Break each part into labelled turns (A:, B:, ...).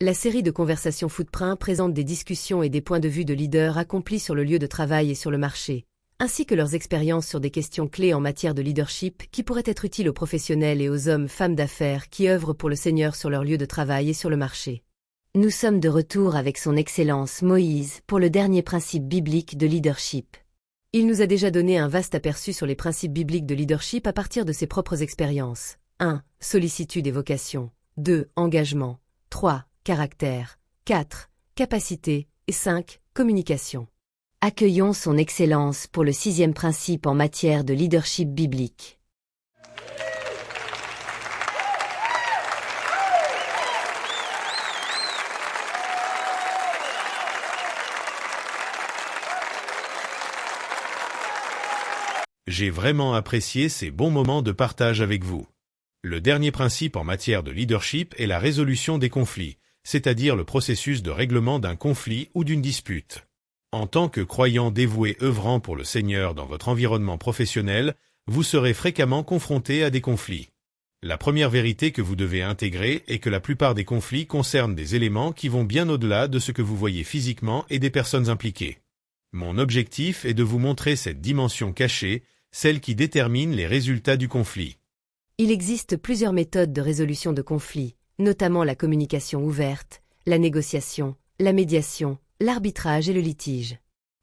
A: La série de conversations Footprint présente des discussions et des points de vue de leaders accomplis sur le lieu de travail et sur le marché, ainsi que leurs expériences sur des questions clés en matière de leadership qui pourraient être utiles aux professionnels et aux hommes, femmes d'affaires qui œuvrent pour le Seigneur sur leur lieu de travail et sur le marché. Nous sommes de retour avec son Excellence Moïse pour le dernier principe biblique de leadership. Il nous a déjà donné un vaste aperçu sur les principes bibliques de leadership à partir de ses propres expériences. 1. Sollicitude et vocation. 2. Engagement. 3. Caractère. 4. Capacité. Et 5. Communication. Accueillons son Excellence pour le 6e principe en matière de leadership biblique.
B: J'ai vraiment apprécié ces bons moments de partage avec vous. Le dernier principe en matière de leadership est la résolution des conflits, c'est-à-dire le processus de règlement d'un conflit ou d'une dispute. En tant que croyant dévoué œuvrant pour le Seigneur dans votre environnement professionnel, vous serez fréquemment confronté à des conflits. La première vérité que vous devez intégrer est que la plupart des conflits concernent des éléments qui vont bien au-delà de ce que vous voyez physiquement et des personnes impliquées. Mon objectif est de vous montrer cette dimension cachée, celle qui détermine les résultats du conflit.
A: Il existe plusieurs méthodes de résolution de conflits, notamment la communication ouverte, la négociation, la médiation, l'arbitrage et le litige.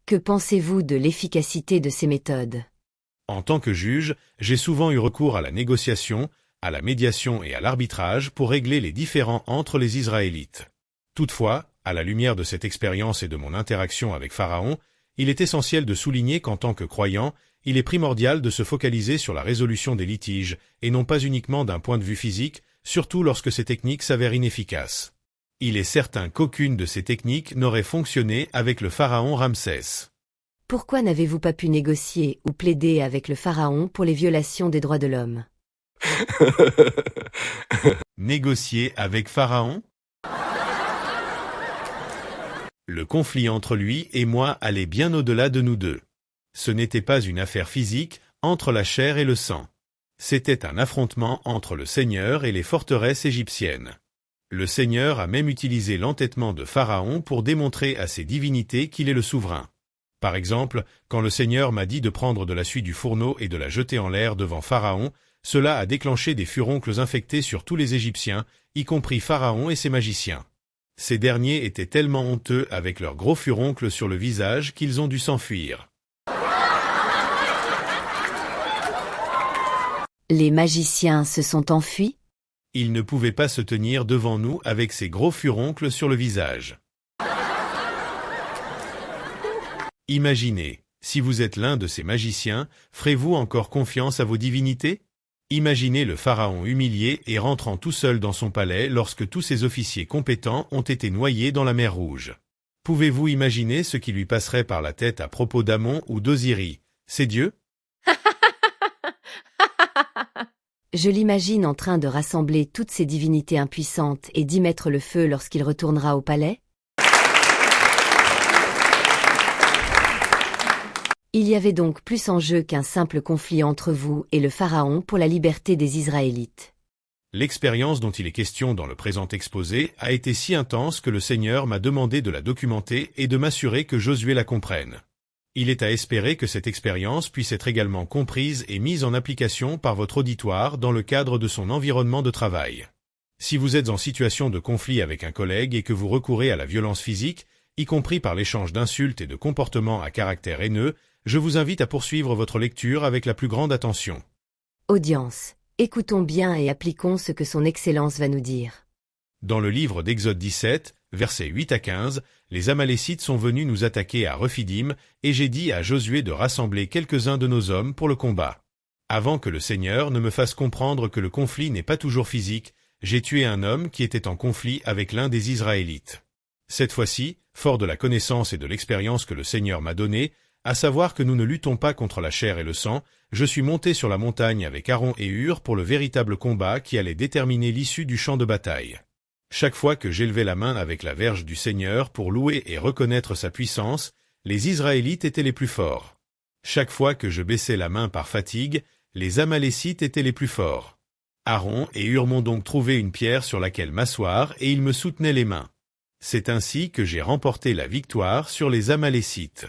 A: Que pensez-vous de l'efficacité de ces méthodes?
B: En tant que juge, j'ai souvent eu recours à la négociation, à la médiation et à l'arbitrage pour régler les différends entre les Israélites. Toutefois, à la lumière de cette expérience et de mon interaction avec Pharaon, il est essentiel de souligner qu'en tant que croyant, il est primordial de se focaliser sur la résolution des litiges, et non pas uniquement d'un point de vue physique, surtout lorsque ces techniques s'avèrent inefficaces. Il est certain qu'aucune de ces techniques n'aurait fonctionné avec le pharaon Ramsès.
A: Pourquoi n'avez-vous pas pu négocier ou plaider avec le pharaon pour les violations des droits de l'homme?
B: Négocier avec Pharaon? Le conflit entre lui et moi allait bien au-delà de nous deux. Ce n'était pas une affaire physique entre la chair et le sang. C'était un affrontement entre le Seigneur et les forteresses égyptiennes. Le Seigneur a même utilisé l'entêtement de Pharaon pour démontrer à ses divinités qu'il est le souverain. Par exemple, quand le Seigneur m'a dit de prendre de la suie du fourneau et de la jeter en l'air devant Pharaon, cela a déclenché des furoncles infectés sur tous les Égyptiens, y compris Pharaon et ses magiciens. Ces derniers étaient tellement honteux avec leurs gros furoncles sur le visage qu'ils ont dû s'enfuir.
A: Les magiciens se sont enfuis?
B: Ils ne pouvaient pas se tenir devant nous avec ces gros furoncles sur le visage. Imaginez, si vous êtes l'un de ces magiciens, ferez-vous encore confiance à vos divinités? Imaginez le pharaon humilié et rentrant tout seul dans son palais lorsque tous ses officiers compétents ont été noyés dans la mer Rouge. Pouvez-vous imaginer ce qui lui passerait par la tête à propos d'Amon ou d'Osiris, ces dieux?
A: Je l'imagine en train de rassembler toutes ces divinités impuissantes et d'y mettre le feu lorsqu'il retournera au palais. Il y avait donc plus en jeu qu'un simple conflit entre vous et le pharaon pour la liberté des Israélites.
B: L'expérience dont il est question dans le présent exposé a été si intense que le Seigneur m'a demandé de la documenter et de m'assurer que Josué la comprenne. Il est à espérer que cette expérience puisse être également comprise et mise en application par votre auditoire dans le cadre de son environnement de travail. Si vous êtes en situation de conflit avec un collègue et que vous recourez à la violence physique, y compris par l'échange d'insultes et de comportements à caractère haineux, je vous invite à poursuivre votre lecture avec la plus grande attention.
A: Audience, écoutons bien et appliquons ce que son Excellence va nous dire.
B: Dans le livre d'Exode 17, versets 8 à 15, les Amalécites sont venus nous attaquer à Rephidim, et j'ai dit à Josué de rassembler quelques-uns de nos hommes pour le combat. Avant que le Seigneur ne me fasse comprendre que le conflit n'est pas toujours physique, j'ai tué un homme qui était en conflit avec l'un des Israélites. Cette fois-ci, fort de la connaissance et de l'expérience que le Seigneur m'a donnée, à savoir que nous ne luttons pas contre la chair et le sang, je suis monté sur la montagne avec Aaron et Hur pour le véritable combat qui allait déterminer l'issue du champ de bataille. Chaque fois que j'élevais la main avec la verge du Seigneur pour louer et reconnaître sa puissance, les Israélites étaient les plus forts. Chaque fois que je baissais la main par fatigue, les Amalécites étaient les plus forts. Aaron et Hur m'ont donc trouvé une pierre sur laquelle m'asseoir et ils me soutenaient les mains. C'est ainsi que j'ai remporté la victoire sur les Amalécites.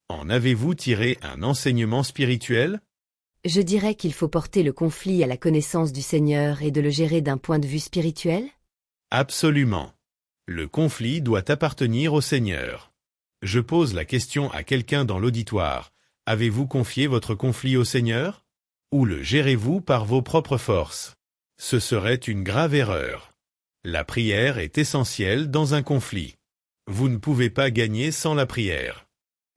B: En avez-vous tiré un enseignement spirituel?
A: Je dirais qu'il faut porter le conflit à la connaissance du Seigneur et de le gérer d'un point de vue spirituel?
B: Absolument. Le conflit doit appartenir au Seigneur. Je pose la question à quelqu'un dans l'auditoire. Avez-vous confié votre conflit au Seigneur? Ou le gérez-vous par vos propres forces? Ce serait une grave erreur. La prière est essentielle dans un conflit. Vous ne pouvez pas gagner sans la prière.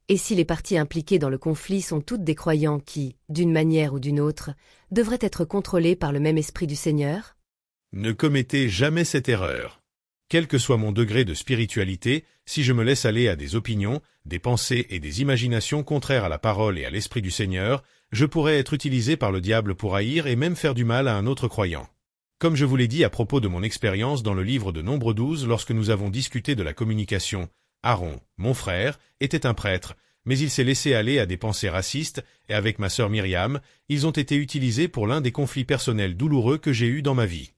A: Et si les parties impliquées dans le conflit sont toutes des croyants qui, d'une manière ou d'une autre, devraient être contrôlés par le même esprit du Seigneur?
B: Ne commettez jamais cette erreur. Quel que soit mon degré de spiritualité, si je me laisse aller à des opinions, des pensées et des imaginations contraires à la parole et à l'esprit du Seigneur, je pourrais être utilisé par le diable pour haïr et même faire du mal à un autre croyant. Comme je vous l'ai dit à propos de mon expérience dans le livre de Nombre 12 lorsque nous avons discuté de la communication, Aaron, mon frère, était un prêtre, mais il s'est laissé aller à des pensées racistes, et avec ma sœur Myriam, ils ont été utilisés pour l'un des conflits personnels douloureux que j'ai eus dans ma vie.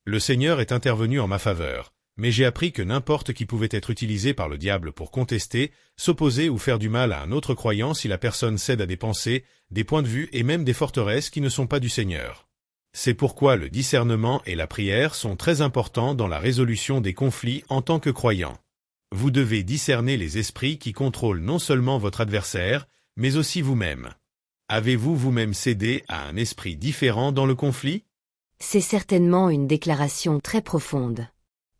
B: Le Seigneur est intervenu en ma faveur, mais j'ai appris que n'importe qui pouvait être utilisé par le diable pour contester, s'opposer ou faire du mal à un autre croyant si la personne cède à des pensées, des points de vue et même des forteresses qui ne sont pas du Seigneur. C'est pourquoi le discernement et la prière sont très importants dans la résolution des conflits en tant que croyant. Vous devez discerner les esprits qui contrôlent non seulement votre adversaire, mais aussi vous-même. Avez-vous vous-même cédé à un esprit différent dans le conflit?
A: C'est certainement une déclaration très profonde.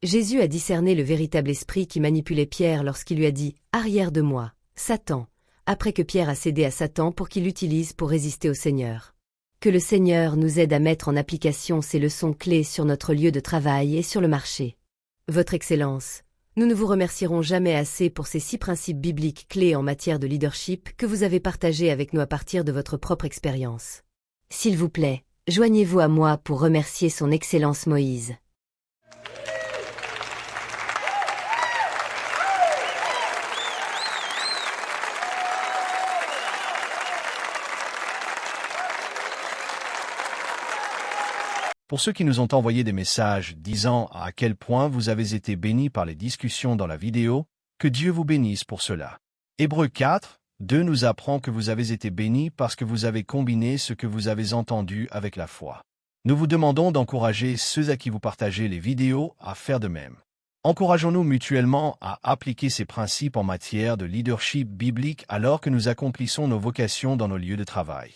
A: Jésus a discerné le véritable esprit qui manipulait Pierre lorsqu'il lui a dit « Arrière de moi, Satan », après que Pierre a cédé à Satan pour qu'il l'utilise pour résister au Seigneur. Que le Seigneur nous aide à mettre en application ces leçons clés sur notre lieu de travail et sur le marché. Votre Excellence, nous ne vous remercierons jamais assez pour ces 6 principes bibliques clés en matière de leadership que vous avez partagés avec nous à partir de votre propre expérience. S'il vous plaît, joignez-vous à moi pour remercier son Excellence Moïse.
C: Pour ceux qui nous ont envoyé des messages disant à quel point vous avez été bénis par les discussions dans la vidéo, que Dieu vous bénisse pour cela. Hébreux 4, 2 nous apprend que vous avez été bénis parce que vous avez combiné ce que vous avez entendu avec la foi. Nous vous demandons d'encourager ceux à qui vous partagez les vidéos à faire de même. Encourageons-nous mutuellement à appliquer ces principes en matière de leadership biblique alors que nous accomplissons nos vocations dans nos lieux de travail.